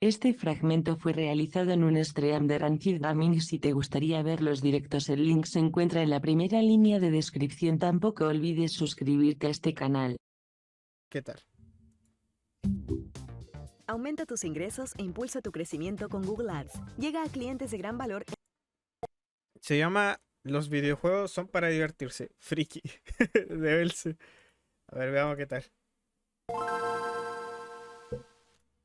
Este fragmento fue realizado en un stream de Rancid Gaming. Si te gustaría ver los directos, el link se encuentra en la primera línea de descripción. Tampoco olvides suscribirte a este canal. ¿Qué tal? Aumenta tus ingresos e impulsa tu crecimiento con Google Ads. Llega a clientes de gran valor. Se llama Los videojuegos son para divertirse. Friki. De Belce. A ver, veamos qué tal.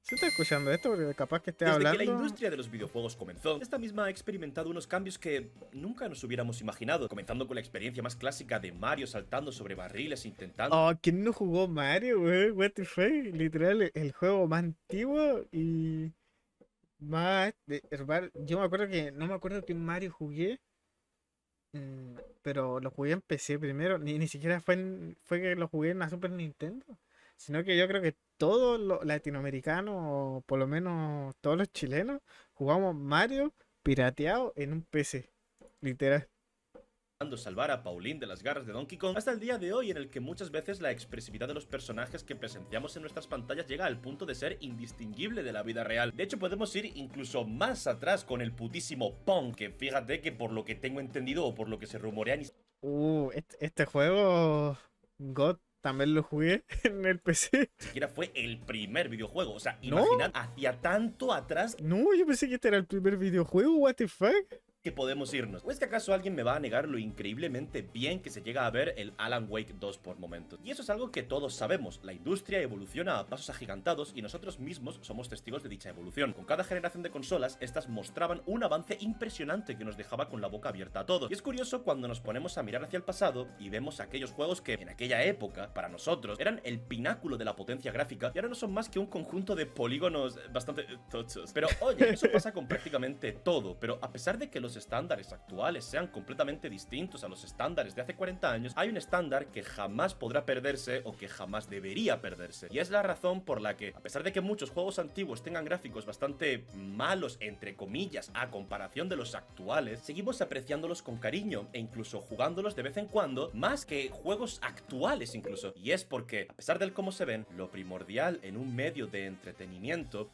¿Se está escuchando esto? Porque capaz que esté Desde hablando. que la industria de los videojuegos comenzó, esta misma ha experimentado unos cambios que nunca nos hubiéramos imaginado, comenzando con la experiencia más clásica de Mario saltando sobre barriles intentando Oh, ¿quién no jugó Mario, wey? What the fuck? Literal, el juego más antiguo y más. Yo me acuerdo que. No me acuerdo que Mario jugué. Pero lo jugué en PC primero. Ni siquiera fue que lo jugué en la Super Nintendo. Sino que yo creo que todos los latinoamericanos, o por lo menos todos los chilenos, jugamos Mario pirateado en un PC. Literal. salvar a Pauline de las garras de Donkey Kong, hasta el día de hoy en el que muchas veces la expresividad de los personajes que presenciamos en nuestras pantallas llega al punto de ser indistinguible de la vida real. De hecho, podemos ir incluso más atrás con el putísimo Pong, que fíjate que por lo que tengo entendido o por lo que se rumorea ni Este juego God también lo jugué en el PC. siquiera fue el primer videojuego. O sea, ¿No? imaginad hacia tanto atrás No, yo pensé que este era el primer videojuego, what the fuck. que podemos irnos. ¿O es que acaso alguien me va a negar lo increíblemente bien que se llega a ver el Alan Wake 2 por momentos? Y eso es algo que todos sabemos. La industria evoluciona a pasos agigantados y nosotros mismos somos testigos de dicha evolución. Con cada generación de consolas, estas mostraban un avance impresionante que nos dejaba con la boca abierta a todos. Y es curioso cuando nos ponemos a mirar hacia el pasado y vemos aquellos juegos que en aquella época, para nosotros, eran el pináculo de la potencia gráfica y ahora no son más que un conjunto de polígonos bastante tochos. Pero oye, eso pasa con prácticamente todo. Pero a pesar de que los estándares actuales sean completamente distintos a los estándares de hace 40 años, hay un estándar que jamás podrá perderse o que jamás debería perderse. Y es la razón por la que, a pesar de que muchos juegos antiguos tengan gráficos bastante malos, entre comillas, a comparación de los actuales, seguimos apreciándolos con cariño e incluso jugándolos de vez en cuando, más que juegos actuales incluso. Y es porque, a pesar del cómo se ven, lo primordial en un medio de entretenimiento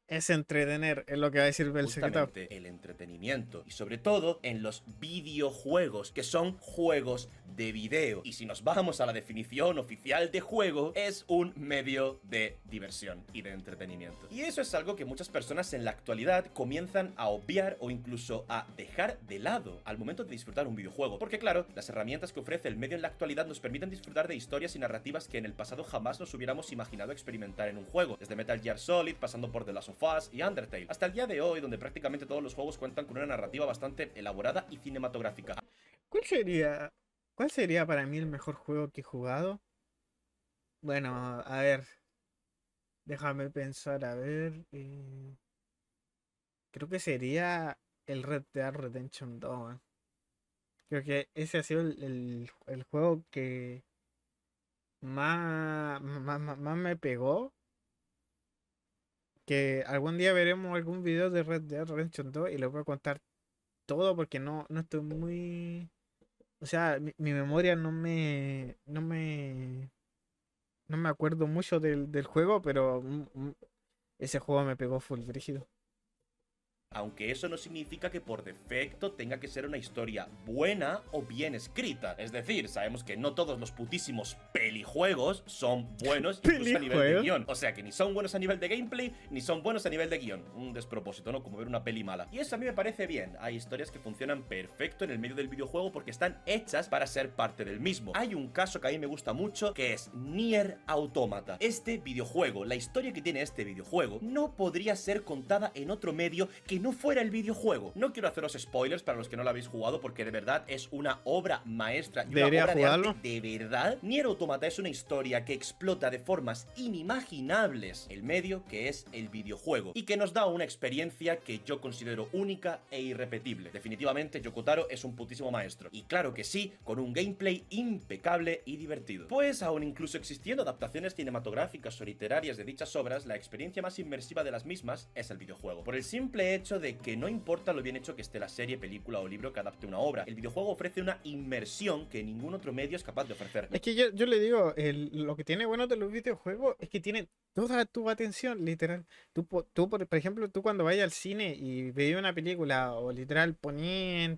Es entretener, es lo que va a decir Belce. justamente el entretenimiento y sobre todo en los videojuegos, que son juegos de video. Y si nos vamos a la definición oficial de juego, es un medio de diversión y de entretenimiento. Y eso es algo que muchas personas en la actualidad comienzan a obviar o incluso a dejar de lado al momento de disfrutar un videojuego. Porque claro, las herramientas que ofrece el medio en la actualidad nos permiten disfrutar de historias y narrativas que en el pasado jamás nos hubiéramos imaginado experimentar en un juego. Desde Metal Gear Solid, pasando por The Last of Us y Undertale, hasta el día de hoy, donde prácticamente todos los juegos cuentan con una narrativa bastante elaborada y cinematográfica. ¿Cuál sería para mí el mejor juego que he jugado? Bueno, a ver. Déjame pensar, a ver. Creo que sería el Red Dead Redemption 2. Creo que ese ha sido el juego que más me pegó. Que algún día veremos algún video de Red Dead Redemption 2 y les voy a contar todo porque no estoy muy. O sea, mi memoria no me acuerdo mucho del juego, pero ese juego me pegó full brígido. Aunque eso no significa que por defecto tenga que ser una historia buena o bien escrita. Es decir, sabemos que no todos los putísimos pelijuegos son buenos incluso a nivel de guión. O sea que ni son buenos a nivel de gameplay, ni son buenos a nivel de guión. Un despropósito, ¿no? Como ver una peli mala. Y eso a mí me parece bien. Hay historias que funcionan perfecto en el medio del videojuego porque están hechas para ser parte del mismo. Hay un caso que a mí me gusta mucho, que es Nier Automata. Este videojuego, la historia que tiene este videojuego, no podría ser contada en otro medio que no fuera el videojuego. No quiero haceros spoilers para los que no lo habéis jugado porque de verdad es una obra maestra y una obra de arte de verdad. Nier Automata es una historia que explota de formas inimaginables el medio que es el videojuego y que nos da una experiencia que yo considero única e irrepetible. Definitivamente Yoko Taro es un putísimo maestro y claro que sí, con un gameplay impecable y divertido. Pues aún incluso existiendo adaptaciones cinematográficas o literarias de dichas obras, la experiencia más inmersiva de las mismas es el videojuego. Por el simple hecho hecho de que no importa lo bien hecho que esté la serie, película o libro que adapte una obra, el videojuego ofrece una inmersión que ningún otro medio es capaz de ofrecer. Es que yo le digo, lo que tiene bueno de los videojuegos es que tienen toda tu atención, literal. Por ejemplo, tú cuando vayas al cine y veías una película o literal ponías en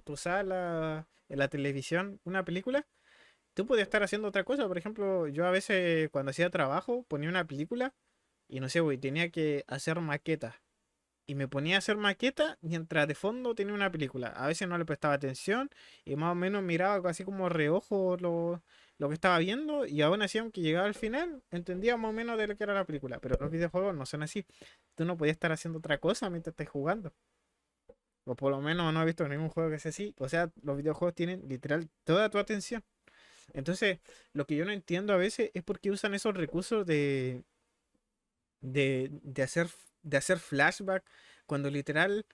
tu sala, en la televisión, una película, tú podías estar haciendo otra cosa. Por ejemplo, yo a veces cuando hacía trabajo ponía una película y no sé, güey, tenía que hacer maquetas. Y me ponía a hacer maquetas mientras de fondo tenía una película. A veces no le prestaba atención y más o menos miraba así como reojo lo que estaba viendo. Y aún así, aunque llegaba al final, entendía más o menos de lo que era la película. Pero los videojuegos no son así. Tú no podías estar haciendo otra cosa mientras estés jugando. O por lo menos no he visto ningún juego que sea así. O sea, los videojuegos tienen literal toda tu atención. Entonces, lo que yo no entiendo a veces es por qué usan esos recursos de hacer flashback cuando literal,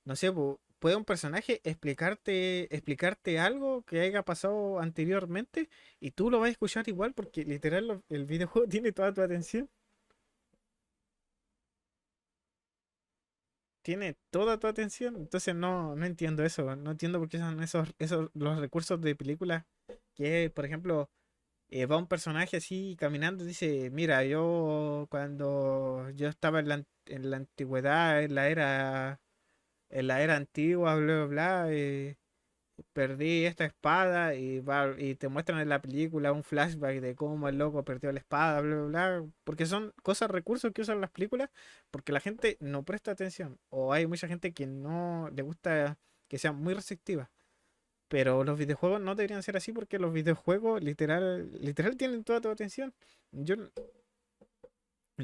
no sé, puede un personaje explicarte algo que haya pasado anteriormente y tú lo vas a escuchar igual porque literal el videojuego tiene toda tu atención. Tiene toda tu atención. Entonces no entiendo eso. No entiendo por qué son esos los recursos de películas que, por ejemplo, va un personaje así caminando y dice, mira, yo cuando yo estaba en la antigüedad, en la era antigua, bla, bla, bla, perdí esta espada y te muestran en la película un flashback de cómo el loco perdió la espada, bla, bla, bla, porque son cosas, recursos que usan las películas porque la gente no presta atención o hay mucha gente que no le gusta que sea muy receptiva. Pero los videojuegos no deberían ser así porque los videojuegos literal tienen toda tu atención. Yo no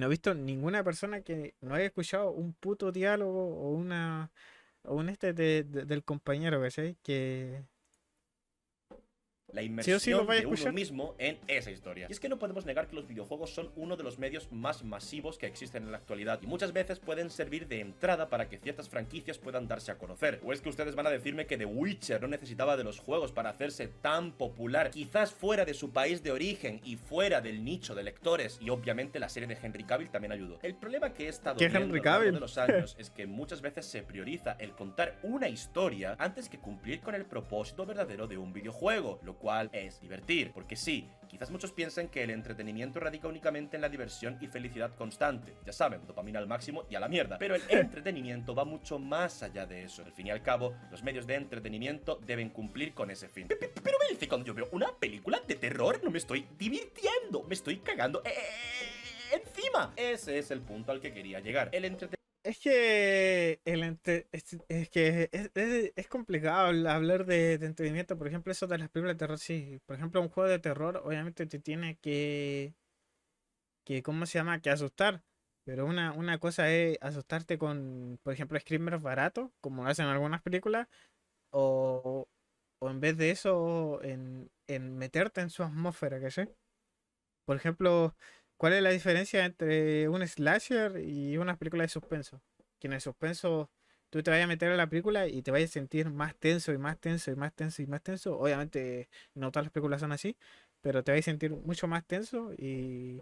he visto ninguna persona que no haya escuchado un puto diálogo o un del compañero, ¿cachai? Que La sí o sí lo inmersión vaya a de uno escuchar. mismo en esa historia. Y es que no podemos negar que los videojuegos son uno de los medios más masivos que existen en la actualidad y muchas veces pueden servir de entrada para que ciertas franquicias puedan darse a conocer. ¿O es que ustedes van a decirme que The Witcher no necesitaba de los juegos para hacerse tan popular, quizás fuera de su país de origen y fuera del nicho de lectores? Y obviamente la serie de Henry Cavill también ayudó. El problema que he estado ¿Qué viendo Henry a lo largo Cavill? de los años es que muchas veces se prioriza el contar una historia antes que cumplir con el propósito verdadero de un videojuego, lo cual es divertir. Porque sí, quizás muchos piensen que el entretenimiento radica únicamente en la diversión y felicidad constante. Ya saben, dopamina al máximo y a la mierda. Pero el entretenimiento va mucho más allá de eso. Al fin y al cabo, los medios de entretenimiento deben cumplir con ese fin. Pero me dice, cuando yo veo una película de terror, no me estoy divirtiendo, me estoy cagando encima. Ese es el punto al que quería llegar. El entretenimiento Es que es complicado hablar de entretenimiento. Por ejemplo, eso de las películas de terror, sí. Por ejemplo, un juego de terror, obviamente te tiene que ¿cómo se llama? Que asustar. Pero una cosa es asustarte con, por ejemplo, screamers baratos, como hacen algunas películas, o, o en vez de eso, en meterte en su atmósfera, ¿qué sé? Por ejemplo, ¿cuál es la diferencia entre un slasher y una película de suspenso? Que en el suspenso tú te vayas a meter a la película y te vayas a sentir más tenso y más tenso y más tenso y más tenso. Obviamente no todas las películas son así, pero te vas a sentir mucho más tenso y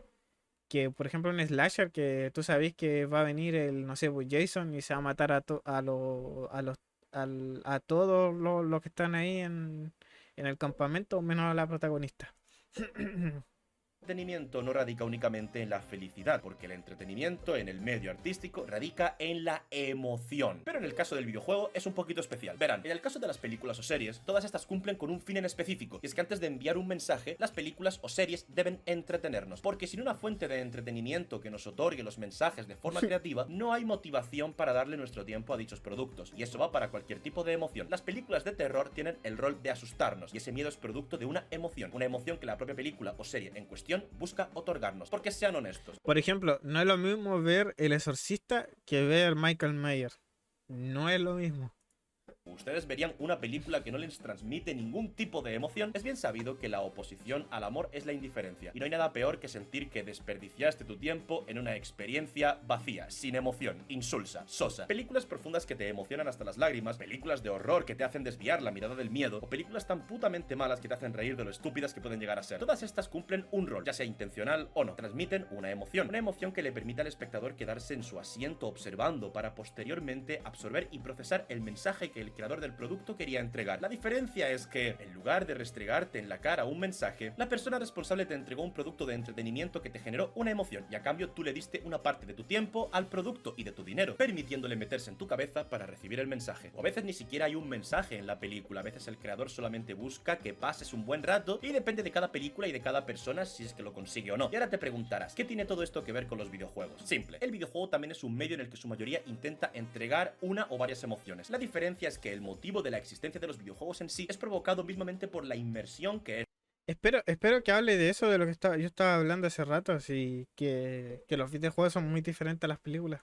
que, por ejemplo, un slasher que tú sabes que va a venir el, no sé, pues, Jason y se va a matar a todos los que están ahí en el campamento, menos a la protagonista. entretenimiento no radica únicamente en la felicidad, porque el entretenimiento en el medio artístico radica en la emoción. Pero en el caso del videojuego es un poquito especial. Verán, en el caso de las películas o series, todas estas cumplen con un fin en específico, y es que antes de enviar un mensaje, las películas o series deben entretenernos, porque sin una fuente de entretenimiento que nos otorgue los mensajes de forma creativa, no hay motivación para darle nuestro tiempo a dichos productos, y eso va para cualquier tipo de emoción. Las películas de terror tienen el rol de asustarnos, y ese miedo es producto de una emoción que la propia película o serie en cuestión busca otorgarnos, porque sean honestos. Por ejemplo, no es lo mismo ver El Exorcista que ver Michael Myers. No es lo mismo. ustedes verían una película que no les transmite ningún tipo de emoción, es bien sabido que la oposición al amor es la indiferencia. Y no hay nada peor que sentir que desperdiciaste tu tiempo en una experiencia vacía, sin emoción, insulsa, sosa. Películas profundas que te emocionan hasta las lágrimas, películas de horror que te hacen desviar la mirada del miedo, o películas tan putamente malas que te hacen reír de lo estúpidas que pueden llegar a ser. Todas estas cumplen un rol, ya sea intencional o no. Transmiten una emoción que le permite al espectador quedarse en su asiento observando para posteriormente absorber y procesar el mensaje que el creador del producto quería entregar. La diferencia es que, en lugar de restregarte en la cara un mensaje, la persona responsable te entregó un producto de entretenimiento que te generó una emoción y a cambio tú le diste una parte de tu tiempo al producto y de tu dinero, permitiéndole meterse en tu cabeza para recibir el mensaje. O a veces ni siquiera hay un mensaje en la película, a veces el creador solamente busca que pases un buen rato y depende de cada película y de cada persona si es que lo consigue o no. Y ahora te preguntarás, ¿qué tiene todo esto que ver con los videojuegos? Simple, el videojuego también es un medio en el que su mayoría intenta entregar una o varias emociones. La diferencia es que el motivo de la existencia de los videojuegos en sí es provocado mismamente por la inmersión que es. Espero que hable de eso, de lo que yo estaba hablando hace rato, así que los videojuegos son muy diferentes a las películas.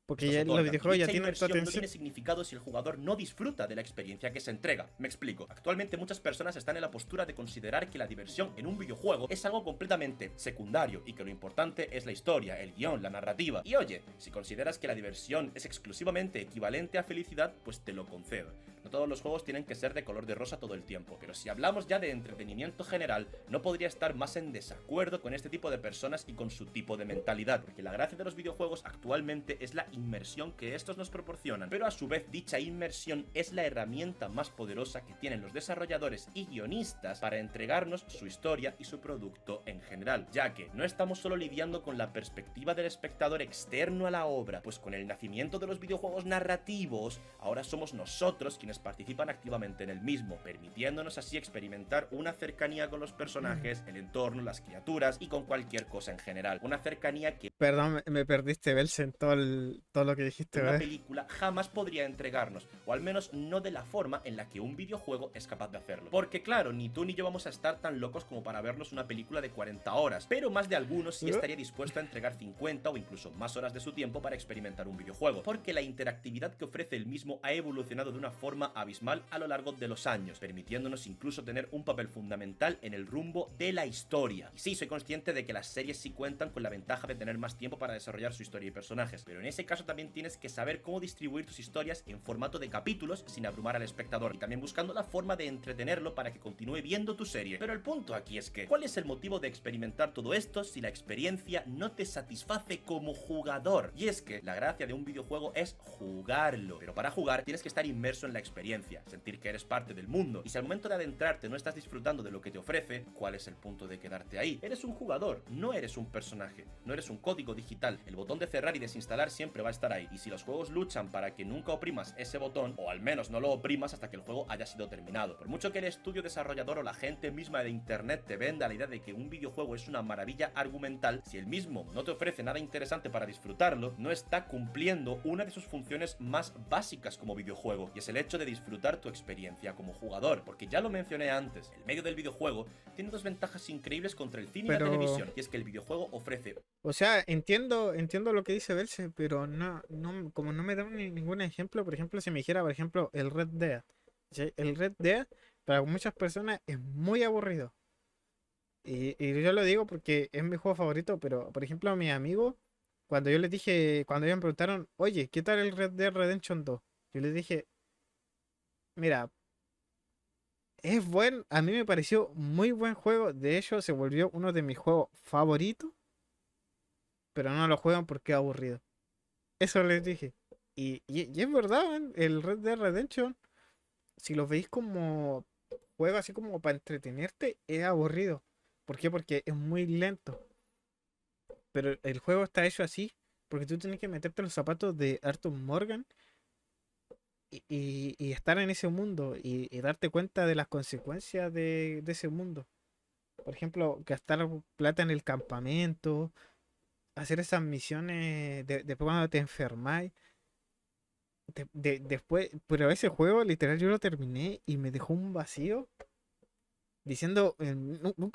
Porque ya los videojuegos ya tienen tu No atención. tiene significado si el jugador no disfruta de la experiencia que se entrega. Me explico. Actualmente muchas personas están en la postura de considerar que la diversión en un videojuego es algo completamente secundario y que lo importante es la historia, el guión, la narrativa. Y oye, si consideras que la diversión es exclusivamente equivalente a felicidad, pues te lo concedo. No todos los juegos tienen que ser de color de rosa todo el tiempo, pero si hablamos ya de entretenimiento general, no podría estar más en desacuerdo con este tipo de personas y con su tipo de mentalidad, porque la gracia de los videojuegos actualmente es la inmersión que estos nos proporcionan, pero a su vez dicha inmersión es la herramienta más poderosa que tienen los desarrolladores y guionistas para entregarnos su historia y su producto en general, ya que no estamos solo lidiando con la perspectiva del espectador externo a la obra, pues con el nacimiento de los videojuegos narrativos, ahora somos nosotros quienes participan activamente en el mismo, permitiéndonos así experimentar una cercanía con los personajes, el entorno, las criaturas y con cualquier cosa en general, una cercanía que Perdón, me perdiste, Belsen, todo lo que dijiste, una ¿verdad? película jamás podría entregarnos, o al menos no de la forma en la que un videojuego es capaz de hacerlo. Porque claro, ni tú ni yo vamos a estar tan locos como para vernos una película de 40 horas, pero más de algunos sí estaría dispuesto a entregar 50 o incluso más horas de su tiempo para experimentar un videojuego, porque la interactividad que ofrece el mismo ha evolucionado de una forma abismal a lo largo de los años, permitiéndonos incluso tener un papel fundamental en el rumbo de la historia. Y sí, soy consciente de que las series sí cuentan con la ventaja de tener más tiempo para desarrollar su historia y personajes, pero en ese caso también tienes que saber cómo distribuir tus historias en formato de capítulos sin abrumar al espectador y también buscando la forma de entretenerlo para que continúe viendo tu serie. Pero el punto aquí es que, ¿cuál es el motivo de experimentar todo esto si la experiencia no te satisface como jugador? Y es que la gracia de un videojuego es jugarlo, pero para jugar tienes que estar inmerso en la experiencia, sentir que eres parte del mundo, y si al momento de adentrarte no estás disfrutando de lo que te ofrece, ¿cuál es el punto de quedarte ahí? Eres un jugador, no eres un personaje, no eres un código digital. El botón de cerrar y desinstalar siempre va a estar ahí, y si los juegos luchan para que nunca oprimas ese botón, o al menos no lo oprimas hasta que el juego haya sido terminado. Por mucho que el estudio desarrollador o la gente misma de internet te venda la idea de que un videojuego es una maravilla argumental, si el mismo no te ofrece nada interesante para disfrutarlo, no está cumpliendo una de sus funciones más básicas como videojuego, y es el hecho de disfrutar tu experiencia como jugador, porque ya lo mencioné antes, el medio del videojuego tiene dos ventajas increíbles contra el cine y la televisión, y es que el videojuego ofrece. O sea, entiendo lo que dice Belsen, pero como no me da ningún ejemplo, por ejemplo, si me dijera, por ejemplo, el Red Dead. ¿Sí? El Red Dead, para muchas personas, es muy aburrido. Y yo lo digo porque es mi juego favorito, pero, por ejemplo, a mis amigos, cuando yo les dije, cuando ellos me preguntaron, oye, ¿qué tal el Red Dead Redemption 2? Yo les dije, mira, a mí me pareció muy buen juego, de hecho se volvió uno de mis juegos favoritos, pero no lo juegan porque es aburrido. Eso les dije. Y es verdad, man, el Red Dead Redemption, si lo veis como juego así como para entretenerte, es aburrido. ¿Por qué? Porque es muy lento. Pero el juego está hecho así, porque tú tienes que meterte en los zapatos de Arthur Morgan y estar en ese mundo y darte cuenta de las consecuencias de ese mundo. Por ejemplo, gastar plata en el campamento, hacer esas misiones después cuando te enfermáis. Después, pero ese juego literal yo lo terminé y me dejó un vacío diciendo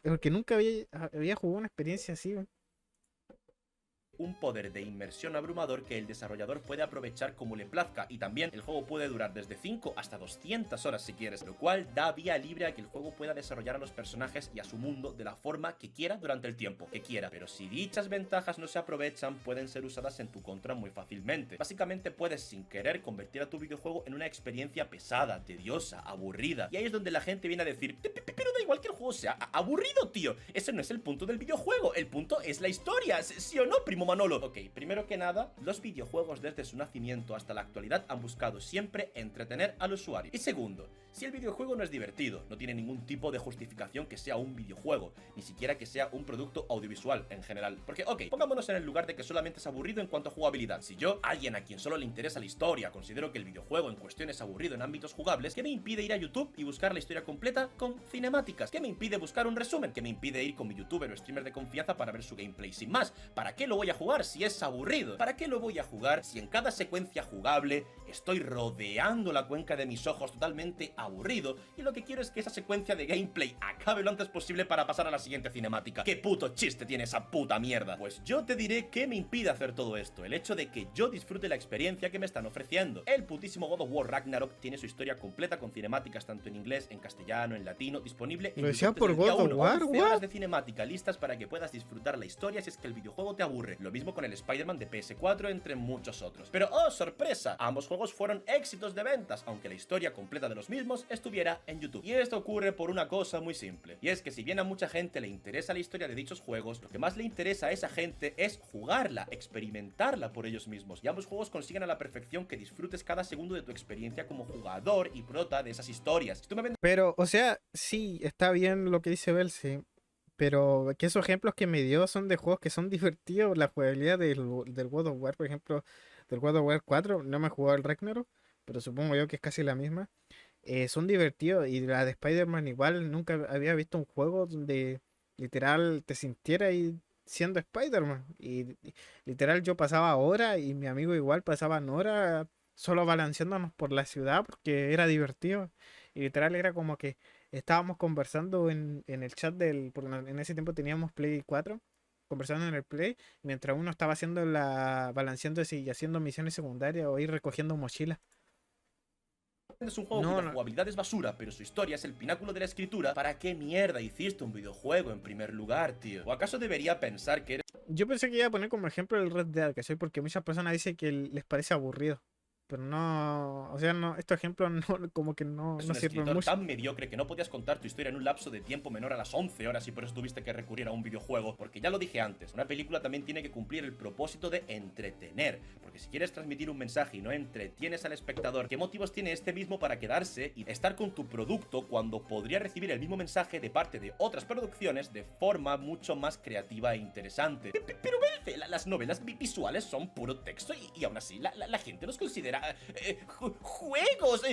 porque nunca había jugado una experiencia así. un poder de inmersión abrumador que el desarrollador puede aprovechar como le plazca, y también el juego puede durar desde 5 hasta 200 horas si quieres, lo cual da vía libre a que el juego pueda desarrollar a los personajes y a su mundo de la forma que quiera durante el tiempo que quiera. Pero si dichas ventajas no se aprovechan, pueden ser usadas en tu contra muy fácilmente. Básicamente puedes sin querer convertir a tu videojuego en una experiencia pesada, tediosa, aburrida, y ahí es donde la gente viene a decir: pero da igual que el juego sea aburrido, tío, ese no es el punto del videojuego, el punto es la historia, ¿sí o no, primo Manolo? Ok, primero que nada, los videojuegos desde su nacimiento hasta la actualidad han buscado siempre entretener al usuario. Y segundo, si el videojuego no es divertido, no tiene ningún tipo de justificación que sea un videojuego, ni siquiera que sea un producto audiovisual en general. Porque, ok, pongámonos en el lugar de que solamente es aburrido en cuanto a jugabilidad. Si yo, alguien a quien solo le interesa la historia, considero que el videojuego en cuestión es aburrido en ámbitos jugables, ¿qué me impide ir a YouTube y buscar la historia completa con cinemáticas? ¿Qué me impide buscar un resumen? ¿Qué me impide ir con mi youtuber o streamer de confianza para ver su gameplay sin más? ¿Para qué lo voy a jugar si es aburrido? ¿Para qué lo voy a jugar si en cada secuencia jugable estoy rodeando la cuenca de mis ojos totalmente aburrido y lo que quiero es que esa secuencia de gameplay acabe lo antes posible para pasar a la siguiente cinemática? ¿Qué puto chiste tiene esa puta mierda? Pues yo te diré qué me impide hacer todo esto: el hecho de que yo disfrute la experiencia que me están ofreciendo. El putísimo God of War Ragnarok tiene su historia completa con cinemáticas tanto en inglés, en castellano, en latino, disponible en Lo decía YouTube por desde el día God of 1. War, 11 horas what? de cinemática listas para que puedas disfrutar la historia si es que el videojuego te aburre. Lo mismo con el Spider-Man de PS4, entre muchos otros. Pero ¡oh, sorpresa! Ambos juegos fueron éxitos de ventas, aunque la historia completa de los mismos estuviera en YouTube. Y esto ocurre por una cosa muy simple, y es que si bien a mucha gente le interesa la historia de dichos juegos, lo que más le interesa a esa gente es jugarla, experimentarla por ellos mismos. Y ambos juegos consiguen a la perfección que disfrutes cada segundo de tu experiencia como jugador y prota de esas historias. Si tú me vendes Pero, o sea, sí, está bien lo que dice Belsi, pero que esos ejemplos que me dio son de juegos que son divertidos. La jugabilidad del God of War, por ejemplo, del God of War 4, no me he jugado el Ragnarok, pero supongo yo que es casi la misma. Son divertidos, y la de Spider-Man igual, nunca había visto un juego donde literal te sintiera ahí siendo Spider-Man. Y literal yo pasaba horas y mi amigo igual pasaban horas solo balanceándonos por la ciudad porque era divertido. Y literal era como que estábamos conversando en el chat porque en ese tiempo teníamos Play 4, conversando en el Play, mientras uno estaba haciendo balanceándose y haciendo misiones secundarias o ir recogiendo mochilas. un juego No, cuya no. jugabilidad es basura, pero su historia es el pináculo de la escritura, ¿para qué mierda hiciste un videojuego en primer lugar, tío? ¿O acaso debería pensar que eres Yo pensé que iba a poner como ejemplo el Red Dead, que soy, porque muchas personas dicen que les parece aburrido. Pero no, o sea, no, estos ejemplos no, como que no un sirven escritor mucho. tan mediocre que no podías contar tu historia en un lapso de tiempo menor a las 11 horas y por eso tuviste que recurrir a un videojuego? Porque ya lo dije antes, una película también tiene que cumplir el propósito de entretener. Porque si quieres transmitir un mensaje y no entretienes al espectador, ¿qué motivos tiene este mismo para quedarse y estar con tu producto cuando podría recibir el mismo mensaje de parte de otras producciones de forma mucho más creativa e interesante? Pero Belce, las novelas visuales son puro texto y aún así la gente los considera juegos.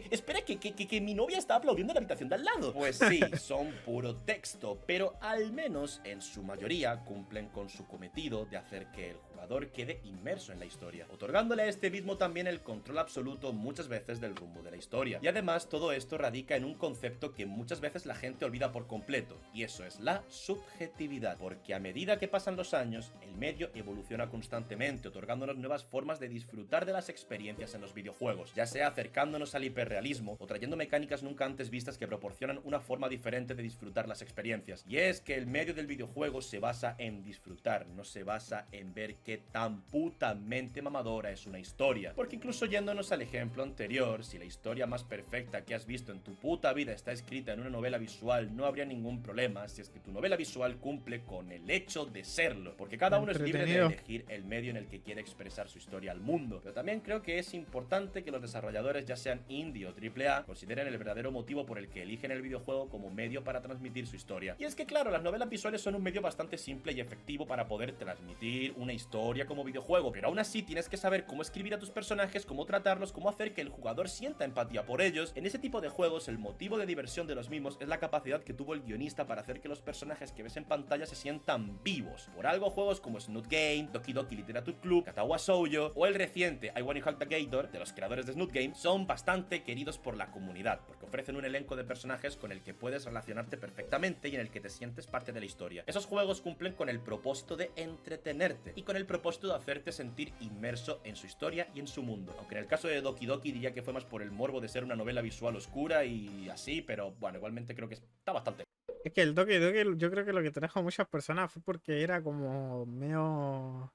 Espera, que mi novia está aplaudiendo en la habitación de al lado. Pues sí, son puro texto, pero al menos en su mayoría cumplen con su cometido de hacer que el jugador quede inmerso en la historia, otorgándole a este mismo también el control absoluto muchas veces del rumbo de la historia. Y además todo esto radica en un concepto que muchas veces la gente olvida por completo, y eso es la subjetividad, porque a medida que pasan los años, el medio evoluciona constantemente, otorgándonos nuevas formas de disfrutar de las experiencias en los videojuegos, ya sea acercándonos al hiperrealismo o trayendo mecánicas nunca antes vistas que proporcionan una forma diferente de disfrutar las experiencias. Y es que el medio del videojuego se basa en disfrutar, no se basa en ver qué tan putamente mamadora es una historia. Porque incluso yéndonos al ejemplo anterior, si la historia más perfecta que has visto en tu puta vida está escrita en una novela visual, no habría ningún problema si es que tu novela visual cumple con el hecho de serlo, porque cada uno es libre de Entretenido. elegir el medio en el que quiere expresar su historia al mundo. Pero también creo que es importante que los desarrolladores, ya sean indie o AAA, consideren el verdadero motivo por el que eligen el videojuego como medio para transmitir su historia. Y es que claro, las novelas visuales son un medio bastante simple y efectivo para poder transmitir una historia como videojuego, pero aún así tienes que saber cómo escribir a tus personajes, cómo tratarlos, cómo hacer que el jugador sienta empatía por ellos. En ese tipo de juegos, el motivo de diversión de los mismos es la capacidad que tuvo el guionista para hacer que los personajes que ves en pantalla se sientan vivos. Por algo, juegos como Snoot Game, Doki Doki Literature Club, Katawa Shoujo o el reciente I Wanna Hug the Gator de los creadores de Snoot Game son bastante queridos por la comunidad, porque ofrecen un elenco de personajes con el que puedes relacionarte perfectamente y en el que te sientes parte de la historia. Esos juegos cumplen con el propósito de entretenerte y con el el propósito de hacerte sentir inmerso en su historia y en su mundo. Aunque en el caso de Doki Doki diría que fue más por el morbo de ser una novela visual oscura y así, pero bueno, igualmente creo que está bastante. Es que el Doki Doki yo creo que lo que trajo a muchas personas fue porque era como medio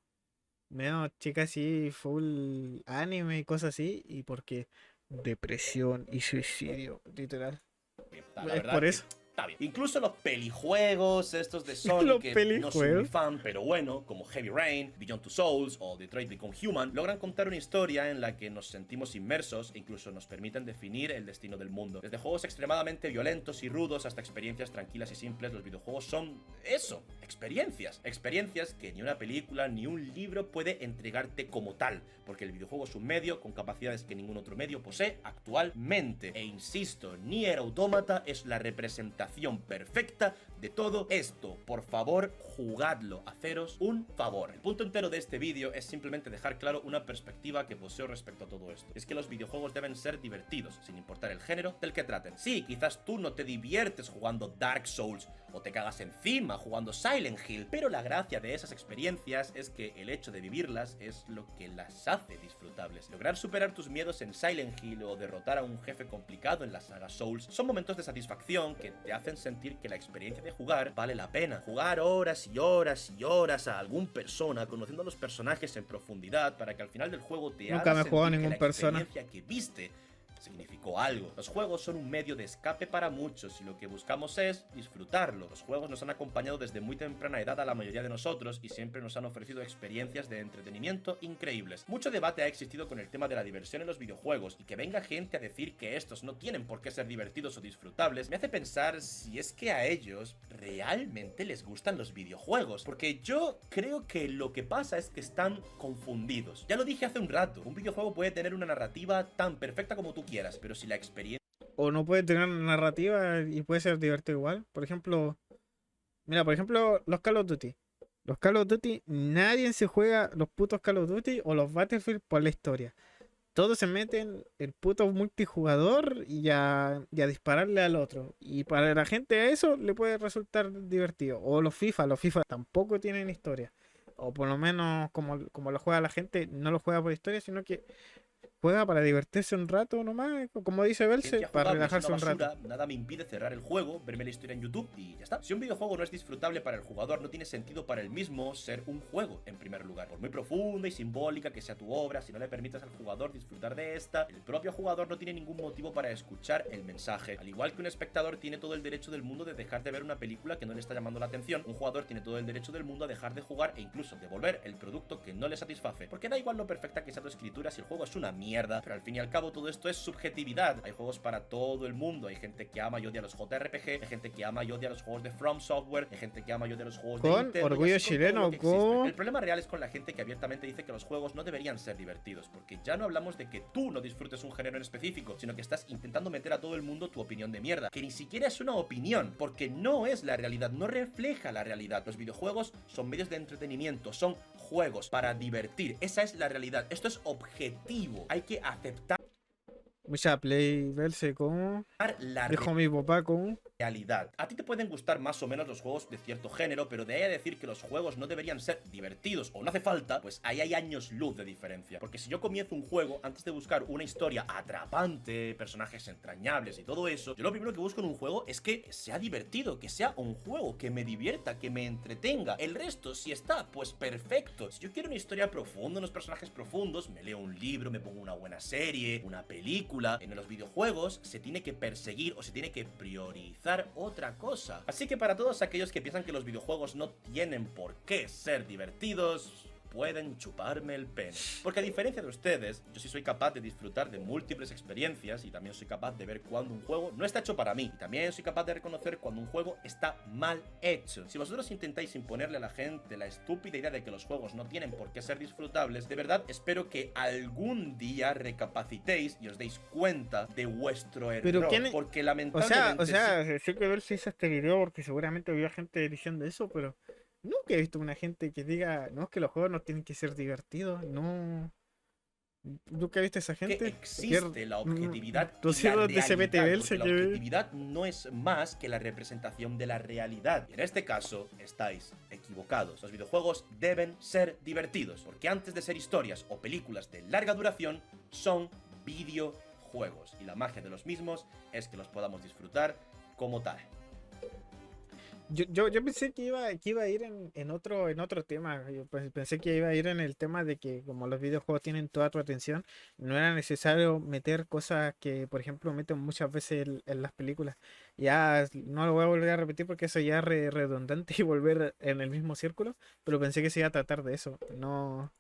chica así, full anime y cosas así, y porque depresión y suicidio, literal. La Es verdad por que eso. está bien. Incluso los pelijuegos estos de Sony, Los que no soy muy pelijuegos. fan, pero bueno, como Heavy Rain, Beyond Two Souls o Detroit Become Human, logran contar una historia en la que nos sentimos inmersos e incluso nos permiten definir el destino del mundo. Desde juegos extremadamente violentos y rudos hasta experiencias tranquilas y simples, los videojuegos son eso, experiencias. Experiencias que ni una película ni un libro puede entregarte como tal, porque el videojuego es un medio con capacidades que ningún otro medio posee actualmente. E insisto, Nier Automata es la representación perfecta de todo esto. Por favor, jugadlo, haceros un favor. El punto entero de este vídeo es simplemente dejar claro una perspectiva que poseo respecto a todo esto. Es que los videojuegos deben ser divertidos, sin importar el género del que traten. Sí, quizás tú no te diviertes jugando Dark Souls o te cagas encima jugando Silent Hill, pero la gracia de esas experiencias es que el hecho de vivirlas es lo que las hace disfrutables. Lograr superar tus miedos en Silent Hill o derrotar a un jefe complicado en la saga Souls son momentos de satisfacción que te hacen sentir que la experiencia de jugar vale la pena. Jugar horas y horas y horas a algún persona, conociendo a los personajes en profundidad, para que al final del juego te Nunca me he jugado a sentir que ningún la persona. experiencia que viste significó algo. Los juegos son un medio de escape para muchos y lo que buscamos es disfrutarlo. Los juegos nos han acompañado desde muy temprana edad a la mayoría de nosotros y siempre nos han ofrecido experiencias de entretenimiento increíbles. Mucho debate ha existido con el tema de la diversión en los videojuegos y que venga gente a decir que estos no tienen por qué ser divertidos o disfrutables me hace pensar si es que a ellos realmente les gustan los videojuegos, porque yo creo que lo que pasa es que están confundidos. Ya lo dije hace un rato, un videojuego puede tener una narrativa tan perfecta como tú quieras, pero si la experiencia O no puede tener una narrativa y puede ser divertido igual. Por ejemplo, mira, por ejemplo, los Call of Duty. Los Call of Duty, nadie se juega los putos Call of Duty o los Battlefield por la historia. Todos se meten el puto multijugador y a dispararle al otro. Y para la gente a eso le puede resultar divertido. O los FIFA tampoco tienen historia. O por lo menos como lo juega la gente, no lo juega por historia, sino que juega para divertirse un rato nomás, como dice Belce, para jugable relajarse es un una rato. basura, nada me impide cerrar el juego, verme la historia en YouTube y ya está. Si un videojuego no es disfrutable para el jugador, no tiene sentido para el mismo ser un juego, en primer lugar. Por muy profunda y simbólica que sea tu obra, si no le permites al jugador disfrutar de esta, el propio jugador no tiene ningún motivo para escuchar el mensaje. Al igual que un espectador tiene todo el derecho del mundo de dejar de ver una película que no le está llamando la atención, un jugador tiene todo el derecho del mundo a dejar de jugar e incluso devolver el producto que no le satisface. Porque da igual lo perfecta que sea tu escritura si el juego es una mierda, pero al fin y al cabo todo esto es subjetividad. Hay juegos para todo el mundo, hay gente que ama y odia los JRPG, hay gente que ama y odia los juegos de From Software, hay gente que ama y odia los juegos de Con Nintendo, y orgullo así con todo chileno, lo que existe. con- El problema real es con la gente que abiertamente dice que los juegos no deberían ser divertidos, porque ya no hablamos de que tú no disfrutes un género en específico, sino que estás intentando meter a todo el mundo tu opinión de mierda, que ni siquiera es una opinión, porque no es la realidad, no refleja la realidad. Los videojuegos son medios de entretenimiento, son juegos para divertir, esa es la realidad, esto es objetivo, hay que aceptar Mucha play, Belce, ¿cómo? la Dijo mi papá, ¿cómo? realidad. A ti te pueden gustar más o menos los juegos de cierto género, pero de ahí a decir que los juegos no deberían ser divertidos o no hace falta, pues ahí hay años luz de diferencia. Porque si yo comienzo un juego, antes de buscar una historia atrapante, personajes entrañables y todo eso, yo lo primero que busco en un juego es que sea divertido, que sea un juego, que me divierta, que me entretenga. El resto, si está, pues perfecto. Si yo quiero una historia profunda, unos personajes profundos, me leo un libro, me pongo una buena serie, una película. En los videojuegos se tiene que perseguir o se tiene que priorizar otra cosa. Así que para todos aquellos que piensan que los videojuegos no tienen por qué ser divertidos, pueden chuparme el pene. Porque a diferencia de ustedes, yo sí soy capaz de disfrutar de múltiples experiencias y también soy capaz de ver cuando un juego no está hecho para mí. Y también soy capaz de reconocer cuando un juego está mal hecho. Si vosotros intentáis imponerle a la gente la estúpida idea de que los juegos no tienen por qué ser disfrutables, de verdad espero que algún día recapacitéis y os deis cuenta de vuestro error. Pero ¿quién es? Porque O lamentablemente sea, sé que Belce hizo este video porque seguramente había gente diciendo eso, pero nunca he visto una gente que diga, no, es que los juegos no tienen que ser divertidos, no. ¿Nunca viste a esa Que gente? existe la objetividad y Los la cielos de realidad, CBT porque Belce la que ve. objetividad no es más que la representación de la realidad. Y en este caso, estáis equivocados. Los videojuegos deben ser divertidos, porque antes de ser historias o películas de larga duración, son videojuegos. Y la magia de los mismos es que los podamos disfrutar como tal. Yo pensé que iba a ir en otro tema. Yo pensé que iba a ir en el tema de que como los videojuegos tienen toda tu atención, no era necesario meter cosas que, por ejemplo, meten muchas veces en las películas. Ya no lo voy a volver a repetir porque eso ya es redundante y volver en el mismo círculo, pero pensé que se iba a tratar de eso. No.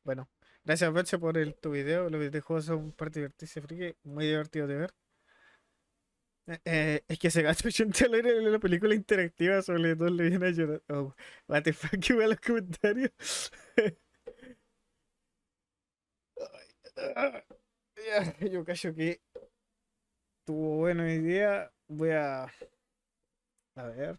Bueno, gracias Berche por tu video. Los videojuegos son parte divertida, friki, muy divertido de ver. Es que ese gato Chuntel era la película interactiva, sobre todo le viene a llorar. Oh, what the fuck, que los comentarios. Yo cacho que tuvo buena idea. Voy a ver.